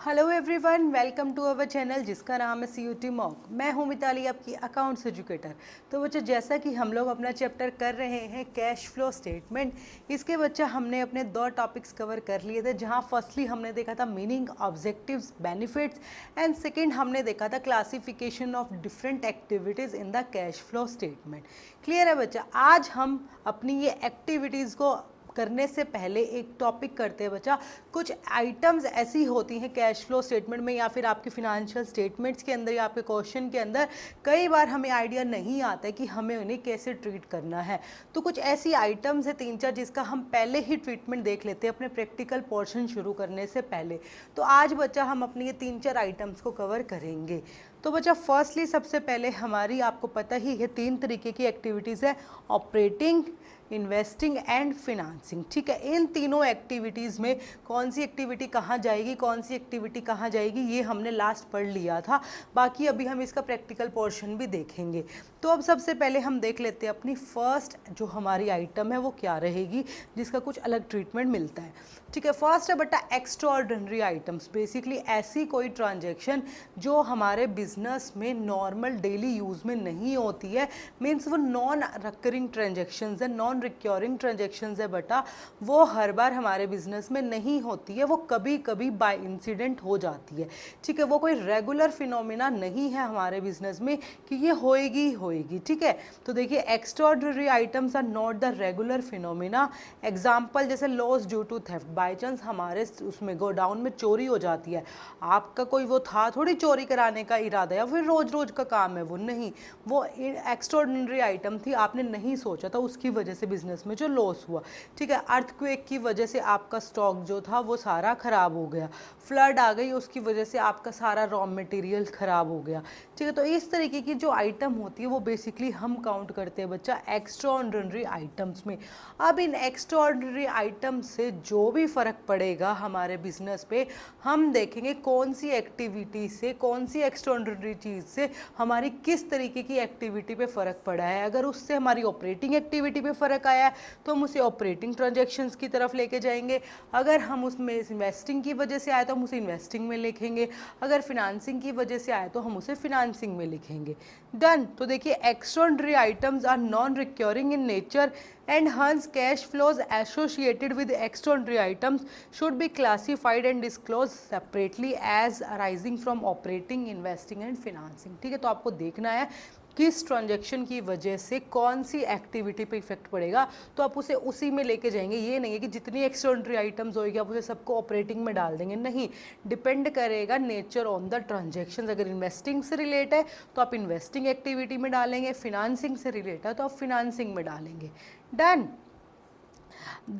Hello everyone, welcome to our channel जिसका नाम है CUT मॉक। मैं हूं मिताली, आपकी अकाउंट्स एजुकेटर। तो बच्चों, जैसा कि हम लोग अपना चैप्टर कर रहे हैं कैश फ्लो स्टेटमेंट, इसके बच्चा हमने अपने दो टॉपिक्स कवर कर लिए थे। जहां फर्स्टली हमने देखा था meaning, objectives, benefits and second हमने देखा था classification of different activities in the cash flow statement. Clear है बच्चा? आज हम अपनी ये एक्टिविटीज़ को करने से पहले एक टॉपिक करते हैं बच्चा। कुछ आइटम्स ऐसी होती हैं कैश फ्लो स्टेटमेंट में या फिर आपके फिनेंशियल स्टेटमेंट्स के अंदर या आपके क्वेश्चन के अंदर, कई बार हमें आइडिया नहीं आता है कि हमें उन्हें कैसे ट्रीट करना है। तो कुछ ऐसी आइटम्स है 3-4 जिसका हम पहले ही ट्रीटमेंट देख लेते हैं अपने प्रैक्टिकल पोर्शन शुरू करने से पहले। तो आज बच्चा हम अपनी ये 3-4 आइटम्स को कवर करेंगे। तो बच्चा फर्स्टली सबसे पहले हमारी, आपको पता ही है, 3 तरीके की एक्टिविटीज़ है: ऑपरेटिंग, इन्वेस्टिंग एंड फिनांसिंग। ठीक है, इन तीनों एक्टिविटीज़ में कौन सी एक्टिविटी कहाँ जाएगी, कौन सी एक्टिविटी कहाँ जाएगी, ये हमने लास्ट पढ़ लिया था। बाकी अभी हम इसका प्रैक्टिकल पोर्शन भी देखेंगे। तो अब सबसे पहले हम देख लेते हैं अपनी फर्स्ट जो हमारी आइटम है वो क्या रहेगी, जिसका कुछ अलग ट्रीटमेंट मिलता है। ठीक है, फर्स्ट है बेटा एक्स्ट्राऑर्डिनरी आइटम्स। बेसिकली ऐसी कोई ट्रांजैक्शन जो हमारे बिजनेस में नॉर्मल डेली यूज़ में नहीं होती है, मीन्स वो नॉन रिकरिंग ट्रांजैक्शंस है, नॉन रिक्योरिंग ट्रांजैक्शंस है बेटा। वो हर बार हमारे बिजनेस में नहीं होती है, वो कभी कभी बाय इंसिडेंट हो जाती है। ठीक है, वो कोई रेगुलर फिनोमिना नहीं है हमारे बिजनेस में कि ये होएगी ही होएगी। ठीक है, तो देखिए extraordinary items are not the regular phenomena. Example जैसे loss due to theft, by chance हमारे उसमें गोडाउन में चोरी हो जाती है। आपका कोई वो था थोड़ी चोरी कराने का इरादा या फिर रोज रोज का काम है, वो नहीं, वो एक्स्ट्राऑर्डिनरी आइटम थी, आपने नहीं सोचा था, उसकी वजह से बिजनेस में जो लॉस हुआ। ठीक है, अर्थक्वेक की वजह से आपका स्टॉक जो था वो सारा खराब हो गया, फ्लड आ गई उसकी वजह से आपका सारा रॉ मटेरियल खराब हो गया। ठीक है, तो इस तरीके की जो आइटम होती है वो बेसिकली हम काउंट करते हैं बच्चा एक्स्ट्राऑर्डिनरी आइटम्स में। अब इन एक्स्ट्राऑर्डिनरी आइटम से जो भी फ़र्क पड़ेगा हमारे बिजनेस पे, हम देखेंगे कौन सी एक्टिविटी से, कौन सी एक्स्ट्राऑर्डिनरी चीज़ से हमारी किस तरीके की एक्टिविटी पे फ़र्क पड़ा है। अगर उससे हमारी ऑपरेटिंग एक्टिविटी पे फ़र्क आया है तो हम उसे ऑपरेटिंग ट्रांजैक्शंस की तरफ लेके जाएंगे। अगर हम उसमें इन्वेस्टिंग की वजह से आए तो हम उसे इन्वेस्टिंग में लिखेंगे। अगर फिनांसिंग की वजह से आए तो हम उसे फिनांसिंग में लिखेंगे। डन। तो देखिए extraordinary items are non recurring in nature and hence cash flows associated with extraordinary items should be classified and disclosed separately as arising from operating, investing and financing। ठीक है, तो आपको देखना है किस ट्रांजैक्शन की वजह से कौन सी एक्टिविटी पे इफेक्ट पड़ेगा, तो आप उसे उसी में लेके जाएंगे। ये नहीं है कि जितनी एक्स्ट्राऑर्डिनरी आइटम्स होगी आप उसे सबको ऑपरेटिंग में डाल देंगे, नहीं, डिपेंड करेगा नेचर ऑन द ट्रांजैक्शन। अगर इन्वेस्टिंग से रिलेट है तो आप इन्वेस्टिंग एक्टिविटी में डालेंगे, फिनांसिंग से रिलेट है तो आप फिनांसिंग में डालेंगे। Done.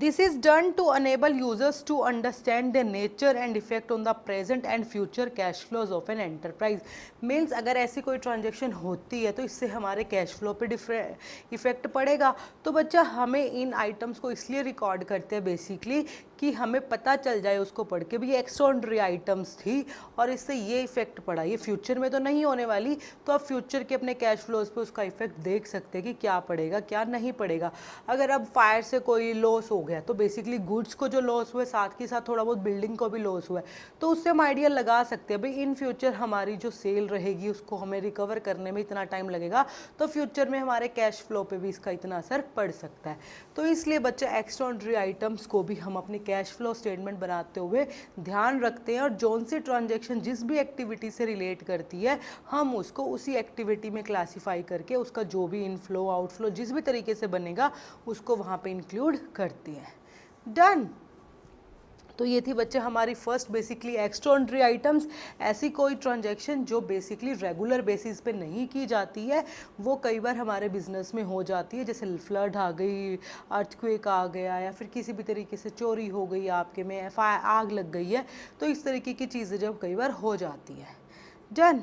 This is done to enable users to understand the nature and effect on the present and future cash flows of an enterprise। Means अगर ऐसी कोई ट्रांजेक्शन होती है तो इससे हमारे कैश फ्लो पे इफेक्ट पड़ेगा। तो बच्चा हमें इन आइटम्स को इसलिए रिकॉर्ड करते हैं बेसिकली कि हमें पता चल जाए उसको पढ़ के भी ये एक्स्ट्राऑर्डिनरी आइटम्स थी और इससे ये इफेक्ट पड़ा, ये फ्यूचर में तो नहीं होने वाली, तो आप फ्यूचर के अपने कैश फ्लोज पे उसका इफेक्ट देख सकते हैं कि क्या पड़ेगा क्या नहीं पड़ेगा। अगर अब फायर से कोई लॉस हो गया तो बेसिकली गुड्स को जो लॉस हुआ है साथ के साथ थोड़ा बहुत बिल्डिंग को भी लॉस हुआ है, तो उससे हम आइडिया लगा सकते हैं भाई इन फ्यूचर हमारी जो सेल रहेगी उसको हमें रिकवर करने में इतना टाइम लगेगा, तो फ्यूचर में हमारे कैश फ्लो पे भी इसका इतना असर पड़ सकता है। तो इसलिए बच्चा एक्स्ट्राऑर्डिनरी आइटम्स को भी हम अपने कैश फ्लो स्टेटमेंट बनाते हुए ध्यान रखते हैं और जोन सी ट्रांजैक्शन जिस भी एक्टिविटी से रिलेट करती है हम उसको उसी एक्टिविटी में क्लासीफाई करके उसका जो भी इनफ्लो आउटफ्लो जिस भी तरीके से बनेगा उसको वहाँ पे इंक्लूड करती है। डन। तो ये थी बच्चे हमारी फर्स्ट बेसिकली एक्स्ट्राऑर्डिनरी आइटम्स। ऐसी कोई ट्रांजैक्शन जो बेसिकली रेगुलर बेसिस पे नहीं की जाती है वो कई बार हमारे बिजनेस में हो जाती है, जैसे फ्लड आ गई, अर्थक्वेक आ गया या फिर किसी भी तरीके से चोरी हो गई आपके में, आग लग गई है, तो इस तरीके की चीज़ें जब कई बार हो जाती है। डन।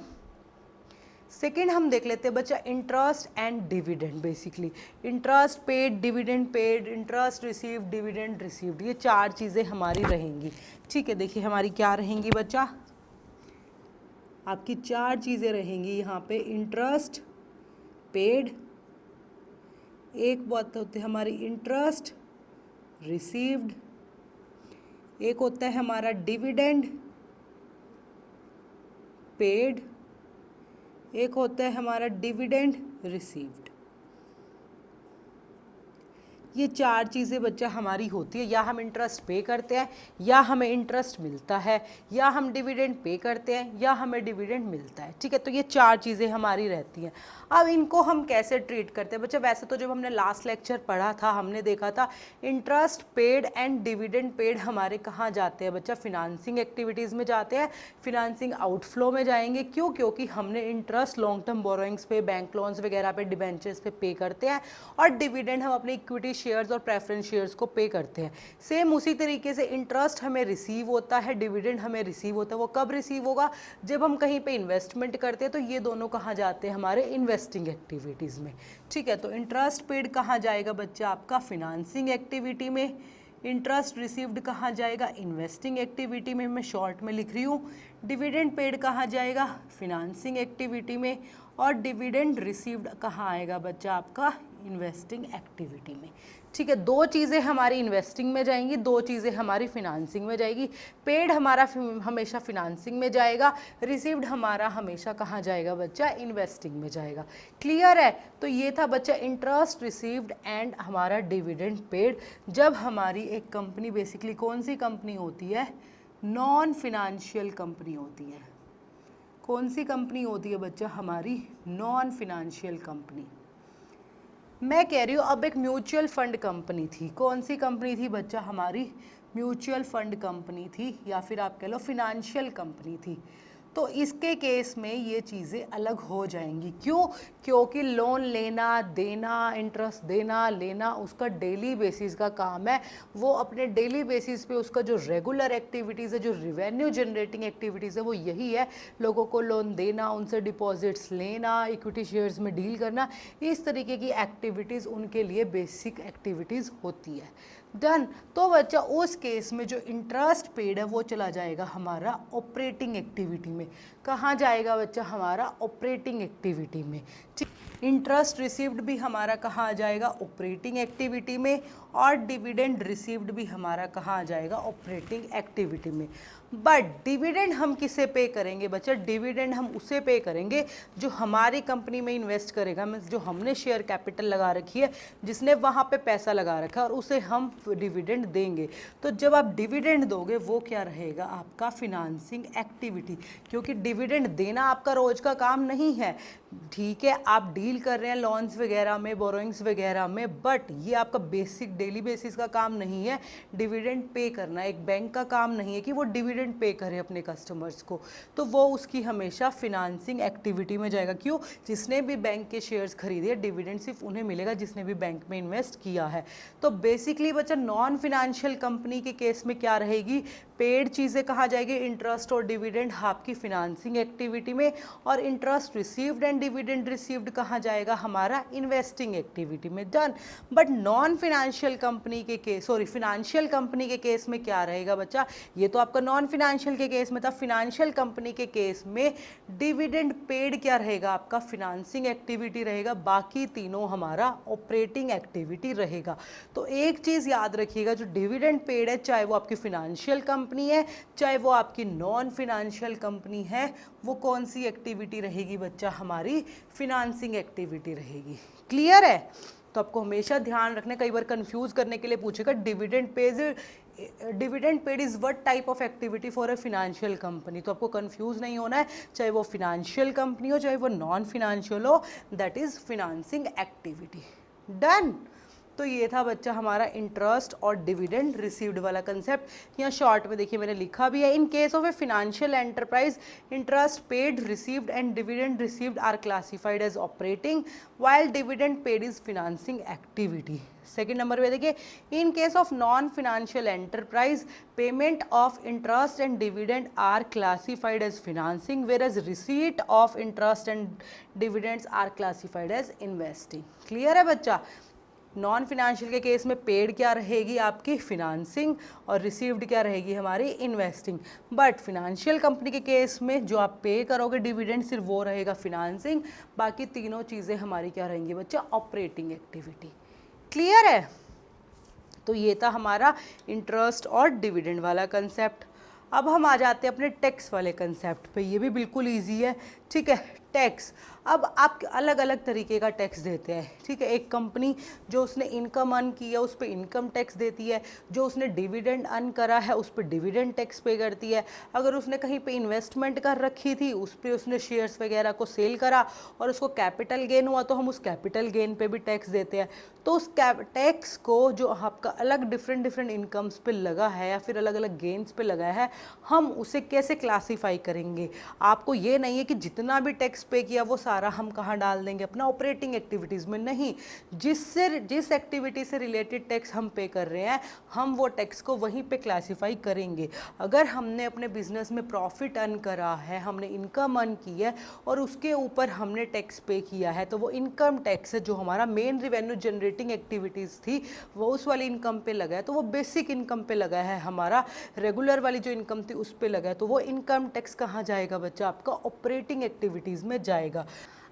सेकेंड हम देख लेते हैं बच्चा interest and dividend. Basically interest paid, dividend paid, interest received, dividend received, ये 4 चीज़ें हमारी रहेंगी। ठीक है, देखिए हमारी क्या रहेंगी बच्चा, आपकी 4 चीज़ें रहेंगी यहाँ पे। इंटरेस्ट पेड, एक बात होती है हमारी इंटरेस्ट रिसीव्ड, एक होता है हमारा डिविडेंड पेड, एक होता है हमारा डिविडेंड रिसीव्ड। ये चार चीज़ें बच्चा हमारी होती है, या हम इंटरेस्ट पे करते हैं या हमें इंटरेस्ट मिलता है, या हम डिविडेंड पे करते हैं या हमें डिविडेंड मिलता है। ठीक है, तो ये चार चीज़ें हमारी रहती हैं। अब इनको हम कैसे ट्रीट करते हैं बच्चा? वैसे तो जब हमने लास्ट लेक्चर पढ़ा था हमने देखा था interest paid and dividend paid हमारे कहाँ जाते हैं बच्चा? फिनांसिंग एक्टिविटीज़ में जाते हैं, फिनांसिंग आउटफ्लो में जाएंगे। क्यों? क्योंकि हमने इंटरेस्ट लॉन्ग टर्म बोरोइंग्स पे, बैंक लोन्स वगैरह पे, डिबेंचर्स पे करते हैं, और डिविडेंड हम अपने इक्विटी शेयर्स और प्रेफरेंस शेयर्स को पे करते हैं। सेम उसी तरीके से इंटरेस्ट हमें रिसीव होता है, डिविडेंड हमें रिसीव होता है। वो कब रिसीव होगा? जब हम कहीं पे इन्वेस्टमेंट करते हैं। तो ये दोनों कहाँ जाते हैं? हमारे इन्वेस्टिंग एक्टिविटीज़ में। ठीक है, तो इंटरेस्ट पेड कहाँ जाएगा बच्चा? आपका फिनांसिंग एक्टिविटी में। इंटरेस्ट रिसीव्ड कहाँ जाएगा? इन्वेस्टिंग एक्टिविटी में, मैं शॉर्ट में लिख रही हूँ। डिविडेंड पेड कहाँ जाएगा? फिनांसिंग एक्टिविटी में। और डिविडेंड रिसीव्ड कहाँ आएगा बच्चा? आपका इन्वेस्टिंग एक्टिविटी में। ठीक है, दो चीज़ें हमारी इन्वेस्टिंग में जाएंगी, दो चीज़ें हमारी फिनांसिंग में जाएगी। पेड हमारा हमेशा फिनांसिंग में जाएगा, रिसीव्ड हमारा हमेशा कहाँ जाएगा बच्चा? इन्वेस्टिंग में जाएगा। क्लियर है? तो ये था बच्चा इंटरेस्ट रिसीव्ड एंड हमारा डिविडेंड पेड। जब हमारी एक कंपनी, बेसिकली कौन सी कंपनी होती है? नॉन फिनेंशियल कंपनी होती है। कौन सी कंपनी होती है बच्चा? हमारी नॉन फिनेंशियल कंपनी। मैं कह रही हूँ अब एक म्यूचुअल फंड कंपनी थी। कौन सी कंपनी थी बच्चा? हमारी म्यूचुअल फंड कंपनी थी, या फिर आप कह लो फिनेंशियल कंपनी थी। तो इसके केस में ये चीज़ें अलग हो जाएंगी। क्यों? क्योंकि लोन लेना, देना, इंटरेस्ट देना, लेना उसका डेली बेसिस का काम है। वो अपने डेली बेसिस पे उसका जो रेगुलर एक्टिविटीज़ है, जो रिवेन्यू जनरेटिंग एक्टिविटीज़ है, वो यही है। लोगों को लोन देना, उनसे डिपॉजिट्स लेना, इक्विटी शेयर्स में डील करना, इस तरीके की एक्टिविटीज़ उनके लिए बेसिक एक्टिविटीज़ होती है। डन। तो बच्चा उस केस में जो इंटरेस्ट पेड है वो चला जाएगा हमारा ऑपरेटिंग एक्टिविटी में। कहाँ जाएगा बच्चा? हमारा ऑपरेटिंग एक्टिविटी में। इंटरेस्ट रिसीव्ड भी हमारा कहाँ आ जाएगा? ऑपरेटिंग एक्टिविटी में। और डिविडेंड रिसीव्ड भी हमारा कहाँ आ जाएगा? ऑपरेटिंग एक्टिविटी में। बट डिविडेंड हम किसे पे करेंगे बच्चा? डिविडेंड हम उसे पे करेंगे जो हमारी कंपनी में इन्वेस्ट करेगा, मीन्स जो हमने शेयर कैपिटल लगा रखी है, जिसने वहाँ पे पैसा लगा रखा है, और उसे हम डिविडेंड देंगे। तो जब आप डिविडेंड दोगे वो क्या रहेगा? आपका फिनांसिंग एक्टिविटी। क्योंकि डिविडेंड देना आपका रोज का काम नहीं है। ठीक है, आप डील कर रहे हैं लॉन्स वगैरह में, बोरोइंग्स वगैरह में, बट ये आपका बेसिक डेली बेसिस का काम नहीं है डिविडेंड पे करना। एक बैंक का काम नहीं है कि वो डिविडेंड पे करे अपने कस्टमर्स को। तो वो उसकी हमेशा फिनांसिंग एक्टिविटी में जाएगा। क्यों? जिसने भी बैंक के शेयर्स खरीदे, डिविडेंड सिर्फ उन्हें मिलेगा जिसने भी बैंक में इन्वेस्ट किया है। तो बेसिकली बच्चा नॉन फिनेंशियल कंपनी के केस में क्या रहेगी? पेड चीज़ें कहाँ जाएगी? इंटरेस्ट और डिविडेंड आपकी फिनांसिंग एक्टिविटी में। और interest received and dividend received कहाँ जाएगा? हमारा इन्वेस्टिंग एक्टिविटी में। Done. But non financial company के केस, सॉरी फिनेंशियल कंपनी के केस में क्या रहेगा बच्चा? ये तो आपका नॉन फिनेंशियल के केस में था। फिनेंशियल कंपनी के केस में डिविडेंड पेड क्या रहेगा? आपका फिनांसिंग एक्टिविटी रहेगा। बाकी तीनों हमारा ऑपरेटिंग एक्टिविटी रहेगा। तो एक चीज़ याद रखिएगा, जो डिविडेंड पेड है, चाहे वो आपकी फिनेंशियल कंपनी है, चाहे वो आपकी नॉन फिनेंशियल कंपनी है, वो कौन सी एक्टिविटी रहेगी बच्चा? हमारी फिनांसिंग एक्टिविटी रहेगी। क्लियर है? तो आपको हमेशा ध्यान रखना, कई बार कंफ्यूज करने के लिए पूछेगा dividend paid is what type of activity for a financial company. तो आपको कंफ्यूज नहीं होना है, चाहे वो फिनेंशियल कंपनी हो चाहे वो नॉन फिनेंशियल हो, that is financing activity. Done. तो ये था बच्चा हमारा इंटरेस्ट और डिविडेंड रिसीव्ड वाला कंसेप्ट। यहाँ शॉर्ट में देखिए मैंने लिखा भी है, in case of a financial enterprise interest paid received and dividend received are classified as operating while dividend paid is financing activity. Second number पे देखिए, in case of non financial enterprise payment of interest and dividend are classified as financing whereas receipt of interest and dividends are classified as investing. Clear है बच्चा? Non financial के case में paid क्या रहेगी? आपकी financing, और received क्या रहेगी? हमारी इन्वेस्टिंग। बट फिनेंशियल कंपनी के केस में जो आप पे करोगे डिविडेंड, सिर्फ वो रहेगा फिनांसिंग, बाकी तीनों चीज़ें हमारी क्या रहेंगी बच्चा? Operating activity. क्लियर है? तो ये था हमारा इंटरेस्ट और डिविडेंड वाला कंसेप्ट। अब हम आ जाते हैं अपने टैक्स वाले कंसेप्ट पे, ये भी बिल्कुल ईजी है, ठीक है। टैक्स, अब आप अलग अलग तरीके का टैक्स देते हैं, ठीक है। एक कंपनी जो उसने इनकम अर्न की है उस पर इनकम टैक्स देती है, जो उसने डिविडेंड अर्न करा है उस पर डिविडेंड टैक्स पे करती है, अगर उसने कहीं पे इन्वेस्टमेंट कर रखी थी उस पर उसने शेयर्स वगैरह को सेल करा और उसको कैपिटल गेन हुआ तो हम उस कैपिटल गेन पे भी टैक्स देते हैं। तो उस टैक्स को जो आपका अलग डिफरेंट इनकम्स पे लगा है या फिर अलग अलग गेन्स पे लगा है, हम उसे कैसे क्लासीफाई करेंगे। आपको ये नहीं है कि जितना भी टैक्स पे किया वो सारा हम कहाँ डाल देंगे, अपना ऑपरेटिंग एक्टिविटीज़ में, नहीं। जिस एक्टिविटी से रिलेटेड टैक्स हम पे कर रहे हैं हम वो टैक्स को वहीं पे क्लासीफाई करेंगे। अगर हमने अपने बिजनेस में प्रॉफिट अर्न करा है, हमने इनकम अर्न की है और उसके ऊपर हमने टैक्स पे किया है, तो वो इनकम टैक्स जो हमारा मेन रिवेन्यू जनरेटिंग एक्टिविटीज़ थी वो उस वाली इनकम पे लगा है, तो वो बेसिक इनकम पे लगा है, हमारा रेगुलर वाली जो इनकम थी उस पे लगा है, तो वो इनकम टैक्स कहाँ जाएगा बच्चा, आपका ऑपरेटिंग एक्टिविटीज़ में जाएगा।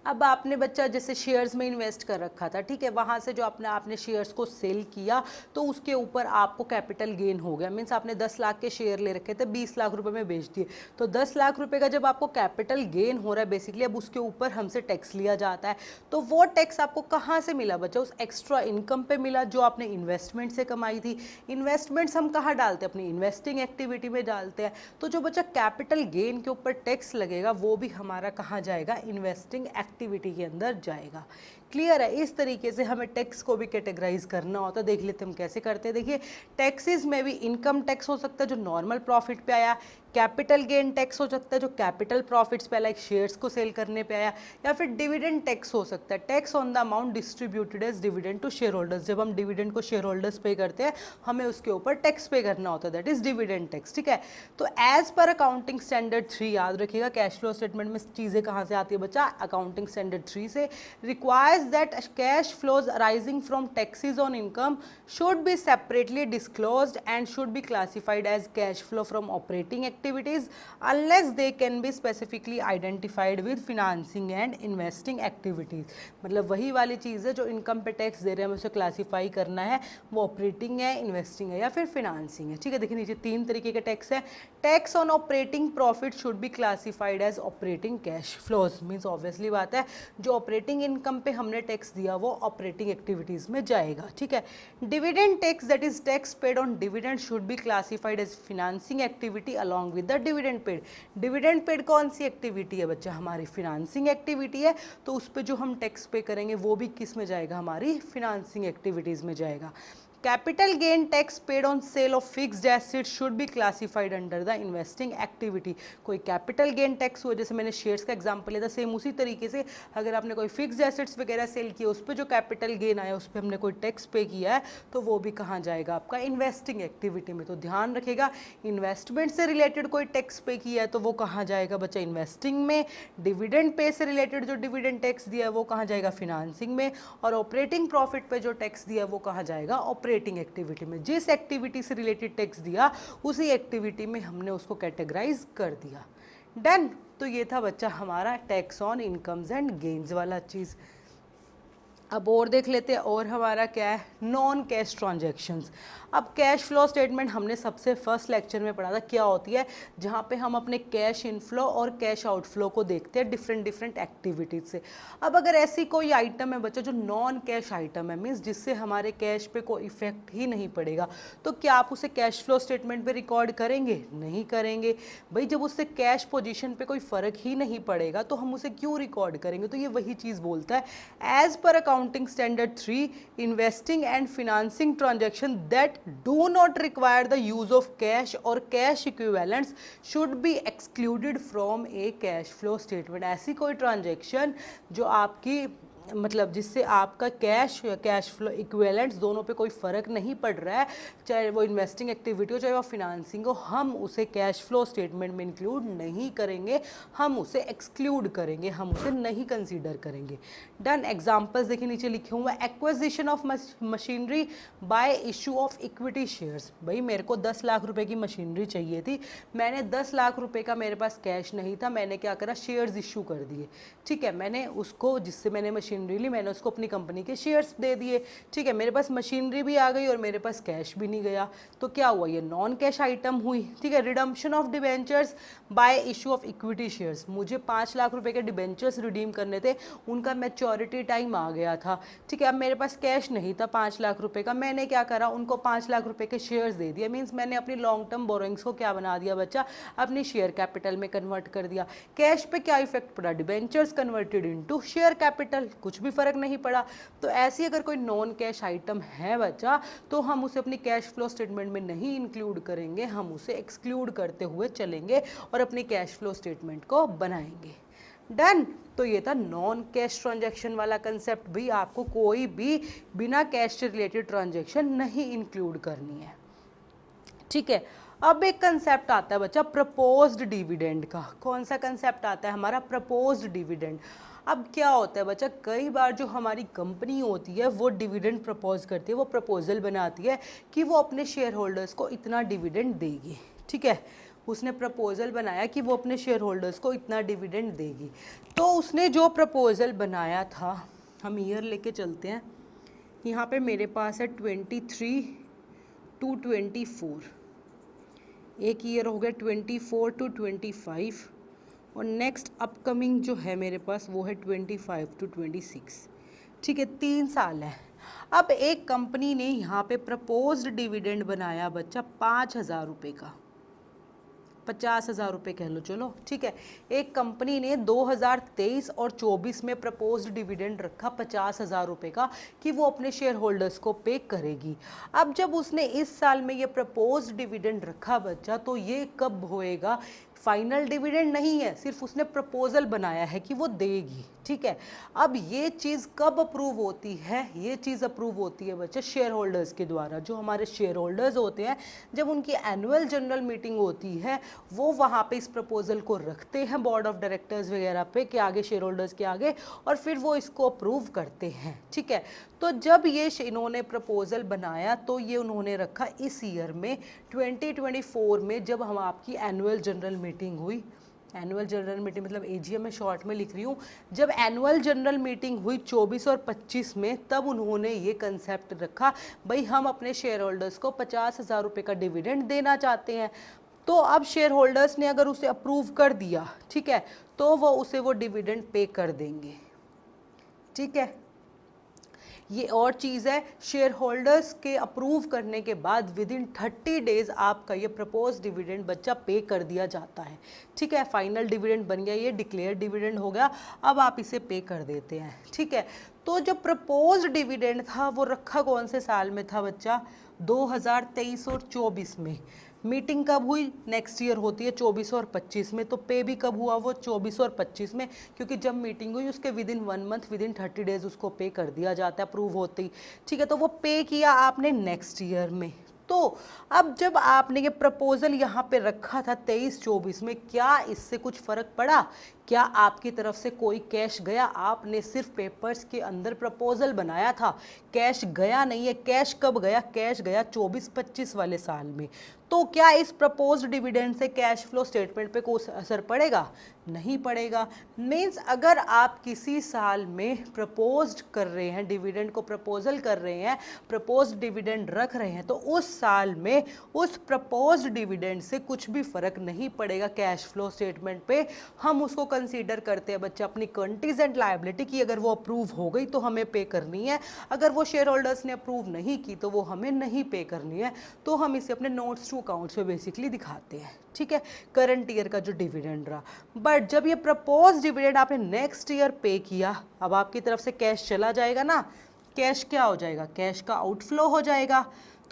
अब आपने बच्चा जैसे शेयर्स में इन्वेस्ट कर रखा था, ठीक है, वहाँ से जो आपने शेयर्स को सेल किया तो उसके ऊपर आपको कैपिटल गेन हो गया, मीन्स आपने 10 लाख के शेयर ले रखे थे, 20 लाख रुपए में बेच दिए, तो 10 लाख रुपए का जब आपको कैपिटल गेन हो रहा है बेसिकली, अब उसके ऊपर हमसे टैक्स लिया जाता है। तो वो टैक्स आपको कहाँ से मिला बच्चा, उस एक्स्ट्रा इनकम पे मिला जो आपने इन्वेस्टमेंट से कमाई थी। इन्वेस्टमेंट्स हम कहाँ डालते हैं, अपनी इन्वेस्टिंग एक्टिविटी में डालते हैं, तो जो बच्चा कैपिटल गेन के ऊपर टैक्स लगेगा वो भी हमारा कहाँ जाएगा, इन्वेस्टिंग एक्टिविटी के अंदर जाएगा। क्लियर है। इस तरीके से हमें टैक्स को भी कैटेगराइज करना होता है। देख लेते हम कैसे करते हैं। देखिए, टैक्सेस में भी इनकम टैक्स हो सकता है जो नॉर्मल प्रॉफिट पे आया, कैपिटल गेन टैक्स हो सकता है जो कैपिटल प्रॉफिट्स पे, लाइक शेयर्स को सेल करने पे आया, या फिर डिविडेंड टैक्स हो सकता है, tax on the amount distributed as dividend to shareholders. जब हम डिविडेंड को शेयर होल्डर्स पे करते हैं हमें उसके ऊपर टैक्स पे करना होता है, दैट इज डिविडेंड टैक्स, ठीक है। तो एज पर अकाउंटिंग स्टैंडर्ड 3, याद रखिएगा कैश फ्लो स्टेटमेंट में चीज़ें कहाँ से आती है बच्चा, अकाउंटिंग स्टैंडर्ड 3 से, requires that cash flows arising from taxes on income should be separately disclosed and should be classified as cash flow from operating activities unless they can be specifically identified with financing and investing activities। मतलब वही वाली चीज़ है जो income पे tax दे रहे हैं हमें उसे क्लासीफाई करना है, वो ऑपरेटिंग है, इन्वेस्टिंग है या फिर फिनांसिंग है, ठीक है। देखिए नीचे 3 तरीके के टैक्स है। Tax on operating profit should be classified as operating cash flows, means obviously बात है जो ऑपरेटिंग इनकम पे हमने टैक्स दिया वो ऑपरेटिंग एक्टिविटीज़ में जाएगा, ठीक है। Dividend tax that is tax paid on dividend should be classified as financing activity along with the dividend paid. Dividend paid कौन सी एक्टिविटी है बच्चा, हमारी फिनांसिंग एक्टिविटी है, तो उस पर जो हम टैक्स पे करेंगे वो भी किस में जाएगा, हमारी फिनांसिंग एक्टिविटीज़ में जाएगा। Capital gain tax paid on sale of fixed assets should be classified under the investing activity. कोई कैपिटल गेन टैक्स हुआ, जैसे मैंने शेयर्स का एग्जांपल लिया था, सेम उसी तरीके से अगर आपने कोई फिक्स्ड एसेट्स वगैरह सेल किया उस पर जो कैपिटल गेन आया उस पर हमने कोई टैक्स पे किया है तो वो भी कहाँ जाएगा, आपका इन्वेस्टिंग एक्टिविटी में। तो ध्यान रखिएगा, इन्वेस्टमेंट से रिलेटेड कोई टैक्स पे किया है तो वो कहाँ जाएगा बच्चा, इन्वेस्टिंग में। डिविडेंड पे से रिलेटेड जो डिविडेंड टैक्स दिया है वो कहाँ जाएगा, फिनांसिंग में। और ऑपरेटिंग प्रॉफिट पे जो टैक्स दिया है वो कहाँ जाएगा, ऑपरेटिंग एक्टिविटी में। जिस एक्टिविटी से रिलेटेड टैक्स दिया उसी एक्टिविटी में हमने उसको कैटेगराइज कर दिया। डन। तो ये था बच्चा हमारा tax on incomes and gains वाला चीज़। अब और देख लेते हैं, और हमारा क्या है, नॉन कैश ट्रांजैक्शंस। अब कैश फ्लो स्टेटमेंट हमने सबसे फर्स्ट लेक्चर में पढ़ा था क्या होती है, जहाँ पे हम अपने कैश इनफ्लो और कैश आउटफ्लो को देखते हैं डिफरेंट एक्टिविटीज से। अब अगर ऐसी कोई आइटम है बच्चा जो नॉन कैश आइटम है, मीन्स जिससे हमारे कैश पे कोई इफेक्ट ही नहीं पड़ेगा, तो क्या आप उसे कैश फ्लो स्टेटमेंट पे रिकॉर्ड करेंगे, नहीं करेंगे भाई। जब उससे कैश पोजीशन पे कोई फर्क ही नहीं पड़ेगा तो हम उसे क्यों रिकॉर्ड करेंगे। तो ये वही चीज़ बोलता है, as per accounting standard 3, investing and financing transaction that do not require the use of cash or cash equivalents should be excluded from a cash flow statement। ऐसी कोई ट्रांजैक्शन जो आपकी मतलब जिससे आपका कैश या कैश फ्लो इक्विवेलेंट्स दोनों पे कोई फ़र्क नहीं पड़ रहा है, चाहे वो इन्वेस्टिंग एक्टिविटी हो चाहे वो फिनांसिंग हो, हम उसे कैश फ्लो स्टेटमेंट में इंक्लूड नहीं करेंगे, हम उसे एक्सक्लूड करेंगे, हम उसे नहीं कंसीडर करेंगे। डन। एग्जांपल्स देखिए नीचे लिखे हुए हैं, acquisition of machinery bye issue of equity shares. भाई मेरे को 10 लाख रुपए की मशीनरी चाहिए थी, मैंने 10 लाख रुपए का मेरे पास कैश नहीं था, मैंने क्या करा, शेयर्स इशू कर दिए, ठीक है। मैंने उसको जिससे मैंने मशीनरी मशीनरी ली, मैंने उसको अपनी कंपनी के शेयर्स दे दिए। ठीक है, मेरे पास मशीनरी भी आ गई और मेरे पास कैश भी नहीं गया, तो क्या हुआ, ये नॉन कैश आइटम हुई। ठीक है, redemption of debentures bye issue of equity shares, मुझे 5 लाख रुपए के डिबेंचर्स रिडीम करने थे, उनका मैच्योरिटी टाइम आ गया था। ठीक है, अब मेरे पास कैश नहीं था 5 लाख रुपए का, मैंने क्या करा, उनको 5 लाख रुपए के शेयर्स दे दिया। मीन्स मैंने अपनी लॉन्ग टर्म बोरोइंग्स को क्या बना दिया बच्चा, अपनी शेयर कैपिटल में कन्वर्ट कर दिया। कैश पे क्या इफेक्ट पड़ा, debentures converted into share capital, कुछ भी फर्क नहीं पड़ा। तो ऐसी अगर कोई नॉन कैश आइटम है बच्चा, तो हम उसे अपनी कैश फ्लो स्टेटमेंट में नहीं इंक्लूड करेंगे, हम उसे एक्सक्लूड करते हुए चलेंगे और अपनी कैश फ्लो स्टेटमेंट को बनाएंगे। डन। तो ये था नॉन कैश ट्रांजैक्शन वाला कंसेप्ट, भी आपको कोई भी बिना कैश से रिलेटेड ट्रांजैक्शन नहीं इंक्लूड करनी है। ठीक है, अब एक कंसेप्ट आता है बच्चा प्रपोज्ड डिविडेंड का। कौन सा कंसेप्ट आता है हमारा, प्रपोज्ड डिविडेंड। अब क्या होता है बच्चा, कई बार जो हमारी कंपनी होती है वो डिविडेंड प्रपोज करती है, वो प्रपोजल बनाती है कि वो अपने शेयर होल्डर्स को इतना डिविडेंड देगी। ठीक है, उसने प्रपोजल बनाया कि वो अपने शेयर होल्डर्स को इतना डिविडेंड देगी। तो उसने जो प्रपोजल बनाया था, हम ईयर लेके चलते हैं, यहाँ पे मेरे पास है 23 to 24, एक ईयर हो गया 24 to 25 और नेक्स्ट अपकमिंग जो है मेरे पास वो है 25 to 26। ठीक है, 3 साल है। अब एक कंपनी ने यहाँ पे प्रपोज्ड डिविडेंड बनाया बच्चा 5,000 रुपये का, 50,000 रुपये कह लो, चलो ठीक है। एक कंपनी ने 2023 और 24 में प्रपोज्ड डिविडेंड रखा 50,000 रुपये का कि वो अपने शेयर होल्डर्स को पे करेगी। अब जब उसने इस साल में ये प्रपोज्ड डिविडेंड रखा बच्चा, तो ये कब होएगा, फाइनल डिविडेंड नहीं है, सिर्फ उसने प्रपोजल बनाया है कि वो देगी। ठीक है, अब ये चीज़ कब अप्रूव होती है, ये चीज़ अप्रूव होती है बच्चे शेयर होल्डर्स के द्वारा। जो हमारे शेयर होल्डर्स होते हैं, जब उनकी एनुअल जनरल मीटिंग होती है, वो वहाँ पे इस प्रपोजल को रखते हैं बोर्ड ऑफ डायरेक्टर्स वगैरह पे के आगे, शेयर होल्डर्स के आगे, और फिर वो इसको अप्रूव करते हैं। ठीक है, तो जब ये इन्होंने प्रपोजल बनाया तो ये उन्होंने रखा इस ईयर में 2024 में, जब हम आपकी एनुअल जनरल मीटिंग हुई। एनुअल जनरल मीटिंग मतलब एजीएम में शॉर्ट में लिख रही हूँ। जब एनुअल जनरल मीटिंग हुई 24 और 25 में, तब उन्होंने ये कंसेप्ट रखा, भाई हम अपने शेयर होल्डर्स को 50,000 रुपये का डिविडेंड देना चाहते हैं। तो अब शेयर होल्डर्स ने अगर उसे अप्रूव कर दिया, ठीक है, तो वो उसे वो डिविडेंड पे कर देंगे। ठीक है, ये और चीज़ है, शेयर होल्डर्स के अप्रूव करने के बाद विद इन 30 डेज आपका ये प्रपोज डिविडेंड बच्चा पे कर दिया जाता है। ठीक है, फाइनल डिविडेंड बन गया, ये डिक्लेयर डिविडेंड हो गया, अब आप इसे पे कर देते हैं। ठीक है, तो जो प्रपोज डिविडेंड था वो रखा कौन से साल में था बच्चा, 2023 और 24 में। मीटिंग कब हुई, नेक्स्ट ईयर होती है 24 और 25 में, तो पे भी कब हुआ, वो 24 और 25 में, क्योंकि जब मीटिंग हुई उसके with in 1 month, with in 30 days उसको पे कर दिया जाता है अप्रूव होते ही। ठीक है, तो वो पे किया आपने नेक्स्ट ईयर में। तो अब जब आपने ये प्रपोजल यहाँ पे रखा था 23-24 में, क्या इससे कुछ फ़र्क पड़ा, क्या आपकी तरफ से कोई कैश गया, आपने सिर्फ पेपर्स के अंदर प्रपोजल बनाया था, कैश गया नहीं है। कैश कब गया, कैश गया 24-25 वाले साल में। तो क्या इस प्रपोज्ड डिविडेंड से कैश फ्लो स्टेटमेंट पे कोई असर पड़ेगा, नहीं पड़ेगा। मीन्स अगर आप किसी साल में प्रपोज्ड कर रहे हैं, डिविडेंड को प्रपोजल कर रहे हैं, प्रपोज्ड डिविडेंड रख रहे हैं, तो उस साल में उस प्रपोज्ड डिविडेंड से कुछ भी फर्क नहीं पड़ेगा कैश फ्लो स्टेटमेंट पे। हम उसको कंसीडर करते हैं बच्चा अपनी कंटीजेंट लायबिलिटी की, अगर वो अप्रूव हो गई तो हमें पे करनी है, अगर वो शेयर होल्डर्स ने अप्रूव नहीं की तो वो हमें नहीं पे करनी है। तो हम इसे अपने नोट्स टू अकाउंट्स में बेसिकली दिखाते हैं। ठीक है, करंट ईयर का जो डिविडेंड रहा। बट जब ये प्रपोज डिविडेंड आपने नेक्स्ट ईयर पे किया, अब आपकी तरफ से कैश चला जाएगा ना, कैश क्या हो जाएगा, कैश का आउटफ्लो हो जाएगा।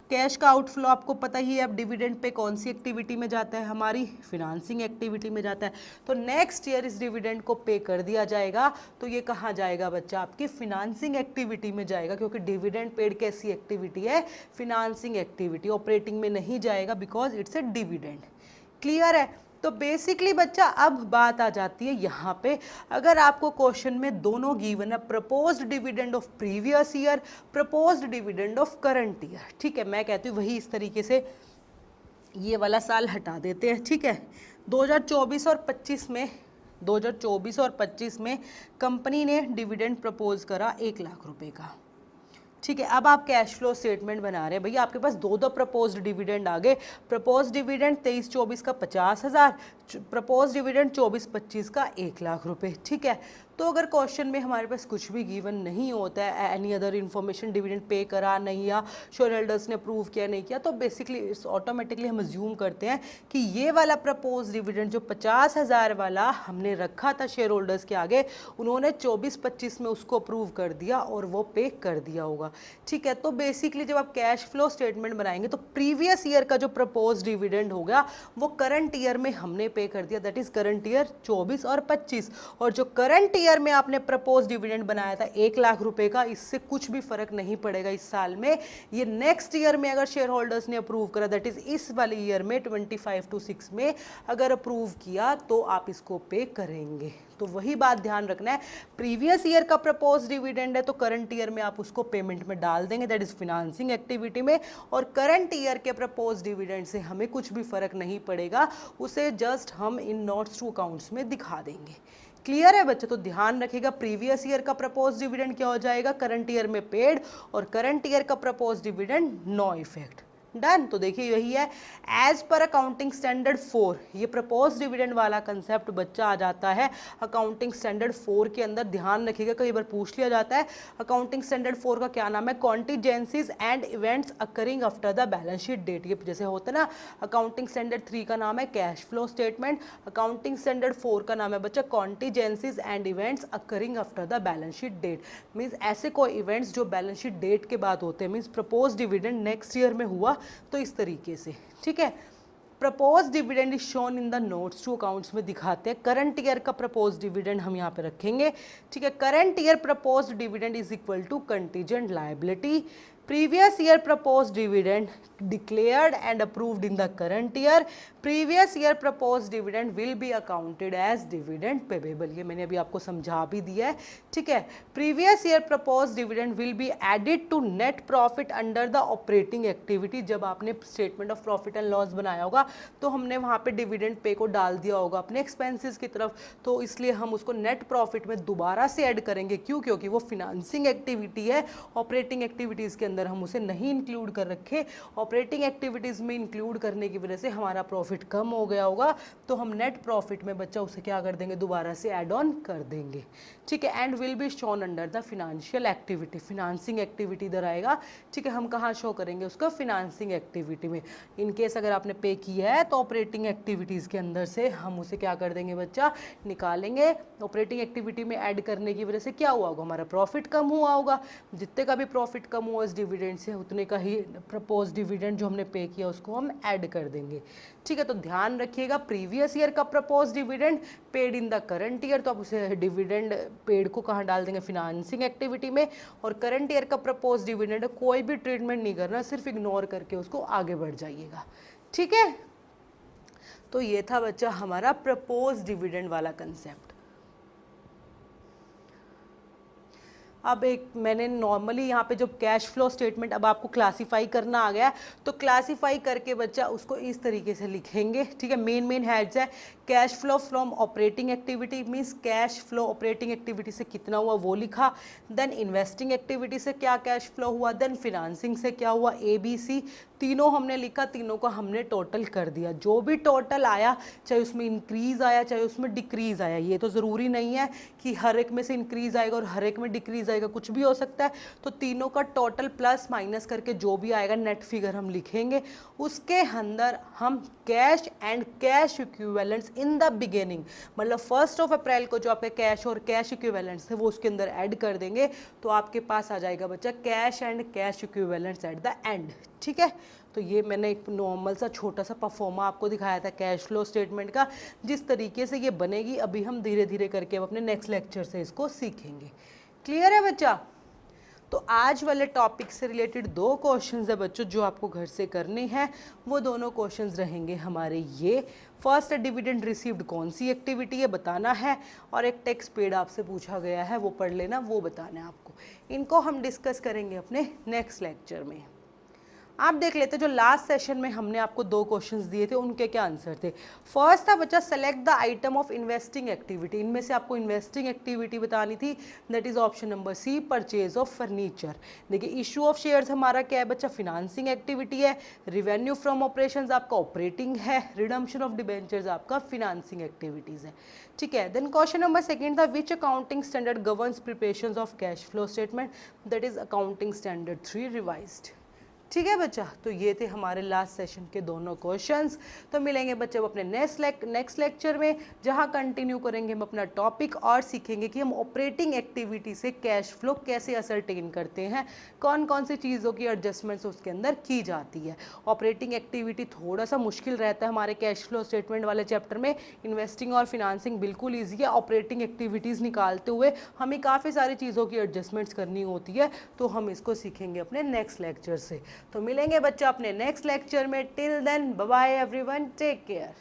कैश का आउटफ्लो आपको पता ही है, अब डिविडेंड पे कौन सी एक्टिविटी में जाता है, हमारी फिनांसिंग एक्टिविटी में जाता है। तो नेक्स्ट ईयर इस डिविडेंड को पे कर दिया जाएगा, तो ये कहाँ जाएगा बच्चा, आपकी फिनांसिंग एक्टिविटी में जाएगा, क्योंकि डिविडेंड पेड कैसी एक्टिविटी है, फिनांसिंग एक्टिविटी, ऑपरेटिंग में नहीं जाएगा because it's a dividend. Clear है। तो बेसिकली बच्चा अब बात आ जाती है यहाँ पे, अगर आपको क्वेश्चन में दोनों गिवन है, proposed dividend of previous year, proposed dividend of current year. ठीक है, मैं कहती हूँ वही इस तरीके से ये वाला साल हटा देते हैं। ठीक है, 2024 और 25 में 2024 और 25 में कंपनी ने डिविडेंड प्रपोज करा 1 लाख रुपए का। ठीक है, अब आप कैश फ्लो स्टेटमेंट बना रहे हैं। भैया आपके पास दो प्रपोज्ड डिविडेंड आ गए। प्रपोज डिविडेंड 23-24 का 50,000, प्रपोज डिविडेंड 24-25 का 1 लाख रुपए। ठीक है, तो अगर क्वेश्चन में हमारे पास कुछ भी गिवन नहीं होता है, any other information, dividend pay करा नहीं या शेयर होल्डर्स ने अप्रूव किया नहीं किया, तो बेसिकली ऑटोमेटिकली हम अज्यूम करते हैं कि ये वाला प्रपोज डिविडेंड जो 50,000 वाला हमने रखा था शेयर होल्डर्स के आगे, उन्होंने 24-25 में उसको अप्रूव कर दिया और वो पे कर दिया होगा। ठीक है, तो बेसिकली जब आप कैश फ्लो स्टेटमेंट बनाएंगे तो प्रीवियस ईयर का जो प्रपोज डिविडेंड होगा वो करंट ईयर में हमने पे कर दिया, दैट इज करंट ईयर 24 और 25। और जो करंट ईयर में आपने प्रपोज डिविडेंड बनाया था 1 लाख रुपए का, इससे कुछ भी फर्क नहीं पड़ेगा इस साल में। ये नेक्स्ट ईयर में अगर शेयर होल्डर्स ने अप्रूव करा, दैट इज इस वाले ईयर में 25-26 में अगर अप्रूव किया तो आप इसको पे करेंगे। तो वही बात ध्यान रखना है, प्रीवियस ईयर का प्रपोज डिविडेंड है तो करंट ईयर में आप उसको पेमेंट में डाल देंगे, दैट इज फिनांसिंग एक्टिविटी में। और करंट ईयर के प्रपोज डिविडेंड से हमें कुछ भी फर्क नहीं पड़ेगा, उसे जस्ट हम इन नोट्स टू अकाउंट्स में दिखा देंगे। क्लियर है बच्चे? तो ध्यान रखिएगा, प्रीवियस ईयर का प्रपोज डिविडेंड क्या हो जाएगा, करंट ईयर में पेड, और करंट ईयर का propose dividend no effect. Done. तो देखिए यही है एज पर अकाउंटिंग स्टैंडर्ड 4, ये प्रपोज डिविडेंड वाला कंसेप्ट बच्चा आ जाता है अकाउंटिंग स्टैंडर्ड 4 के अंदर। ध्यान रखिएगा, कई बार पूछ लिया जाता है अकाउंटिंग स्टैंडर्ड 4 का क्या नाम है, contingencies and events occurring after the balance sheet date. ये जैसे होता है ना, अकाउंटिंग स्टैंडर्ड 3 का नाम है cash flow statement, accounting standard 4 का नाम है बच्चा contingencies and events occurring after the balance sheet date. Means ऐसे कोई इवेंट्स जो बैलेंस शीट डेट के बाद होते हैं, means propose dividend next year में हुआ तो इस तरीके से। ठीक है, propose dividend is shown in the notes to accounts में दिखाते हैं। करंट ईयर का प्रपोज डिविडेंड हम यहाँ पे रखेंगे। ठीक है, current year propose dividend is equal to contingent liability. Previous year propose dividend declared and approved in the current year, previous year proposed dividend will be accounted as dividend payable। ये मैंने अभी आपको समझा भी दिया है। ठीक है, previous year proposed dividend will be added to net profit under the operating activity। जब आपने statement of profit and loss बनाया होगा तो हमने वहाँ पे dividend पे को डाल दिया होगा अपने expenses की तरफ, तो इसलिए हम उसको net profit में दोबारा से ऐड करेंगे। क्यों? क्योंकि वो financing activity है, operating activities के अंदर हम उसे नहीं इंक्लूड कर रखे। ऑपरेटिंग एक्टिविटीज़ में इंक्लूड करने की वजह से हमारा प्रॉफिट कम हो गया होगा, तो हम नेट प्रॉफिट में बच्चा उसे क्या कर देंगे, दोबारा से ऐड ऑन कर देंगे। ठीक है, and will be shown under the financial activity. Financing activity इधर आएगा। ठीक है, हम कहाँ शो करेंगे उसको, फिनांसिंग एक्टिविटी में। इन केस अगर आपने पे किया है तो ऑपरेटिंग एक्टिविटीज़ के अंदर से हम उसे क्या कर देंगे बच्चा, निकालेंगे। ऑपरेटिंग एक्टिविटी में ऐड करने की वजह से क्या हुआ होगा, हमारा प्रॉफिट कम हुआ होगा। जितने का भी प्रॉफिट कम हुआ इस डिविडेंड से, उतने का ही प्रपोज डिविडेंड जो हमने पे किया उसको हम ऐड कर देंगे। ठीक है, तो ध्यान रखिएगा, प्रीवियस ईयर का propose dividend paid in the current year, तो आप उसे डिविडेंड पेड को कहाँ डाल देंगे, फिनांसिंग एक्टिविटी में। और करंट ईयर का प्रपोज डिविडेंड कोई भी ट्रीटमेंट नहीं करना, सिर्फ इग्नोर करके उसको आगे बढ़ जाइएगा। ठीक है, तो ये था बच्चा हमारा प्रपोज डिविडेंड वाला कंसेप्ट। अब एक मैंने नॉर्मली यहाँ पे जो कैश फ्लो स्टेटमेंट अब आपको क्लासीफाई करना आ गया है, तो क्लासीफाई करके बच्चा उसको इस तरीके से लिखेंगे। ठीक है, मेन हेड्स है cash flow from operating activity, means cash flow operating activity से कितना हुआ वो लिखा। देन इन्वेस्टिंग एक्टिविटी से क्या कैश फ्लो हुआ, देन फिनांसिंग से क्या हुआ, ABC तीनों हमने लिखा, तीनों का हमने टोटल कर दिया। जो भी टोटल आया, चाहे उसमें इंक्रीज आया चाहे उसमें डिक्रीज आया, ये तो ज़रूरी नहीं है कि हर एक में से इंक्रीज आएगा और हर एक में डिक्रीज आएगा, कुछ भी हो सकता है। तो तीनों का टोटल प्लस माइनस करके जो भी आएगा नेट फिगर हम लिखेंगे। उसके अंदर हम cash and cash equivalents in the beginning, मतलब 1 अप्रैल को जो आपके कैश और कैश इक्विवेलेंट्स है वो उसके अंदर ऐड कर देंगे, तो आपके पास आ जाएगा बच्चा cash and cash equivalents at the end. ठीक है, तो ये मैंने एक नॉर्मल सा छोटा सा परफॉर्मा आपको दिखाया था कैश फ्लो स्टेटमेंट का। जिस तरीके से ये बनेगी अभी हम धीरे धीरे करके अपने नेक्स्ट लेक्चर से इसको सीखेंगे। क्लियर है बच्चा? तो आज वाले टॉपिक से रिलेटेड 2 क्वेश्चंस है बच्चों जो आपको घर से करने हैं। वो दोनों क्वेश्चंस रहेंगे हमारे ये, फर्स्ट डिविडेंड रिसीव्ड कौन सी एक्टिविटी है बताना है, और एक टैक्स पेड आपसे पूछा गया है वो पढ़ लेना, वो बताना है आपको। इनको हम डिस्कस करेंगे अपने नेक्स्ट लेक्चर में। आप देख लेते जो लास्ट सेशन में हमने आपको 2 क्वेश्चंस दिए थे उनके क्या आंसर थे। फर्स्ट था बच्चा select the item of investing activity, इनमें से आपको इन्वेस्टिंग एक्टिविटी बतानी थी, that is option number C purchase of furniture. देखिए इशू ऑफ शेयर्स हमारा क्या है बच्चा, फिनांसिंग एक्टिविटी है, रिवेन्यू फ्रॉम ऑपरेशंस आपका ऑपरेटिंग है, रिडम्पशन ऑफ डिबेंचर्स आपका फिनांसिंग एक्टिविटीज है। ठीक है, देन क्वेश्चन नंबर सेकंड था which accounting standard governs preparation of cash flow statement, that is accounting standard 3 revised. ठीक है बच्चा, तो ये थे हमारे लास्ट सेशन के दोनों क्वेश्चंस। तो मिलेंगे बच्चे अब अपने नेक्स्ट लेक्चर में, जहां कंटिन्यू करेंगे हम अपना टॉपिक और सीखेंगे कि हम ऑपरेटिंग एक्टिविटी से कैश फ्लो कैसे असरटेन करते हैं, कौन कौन सी चीज़ों की एडजस्टमेंट्स उसके अंदर की जाती है। ऑपरेटिंग एक्टिविटी थोड़ा सा मुश्किल रहता है हमारे कैश फ्लो स्टेटमेंट वाले चैप्टर में, इन्वेस्टिंग और फिनांसिंग बिल्कुल ईजी है। ऑपरेटिंग एक्टिविटीज़ निकालते हुए हमें काफ़ी सारी चीज़ों की एडजस्टमेंट्स करनी होती है, तो हम इसको सीखेंगे अपने नेक्स्ट लेक्चर से। तो मिलेंगे बच्चा अपने नेक्स्ट लेक्चर में, till then bye bye everyone, take care.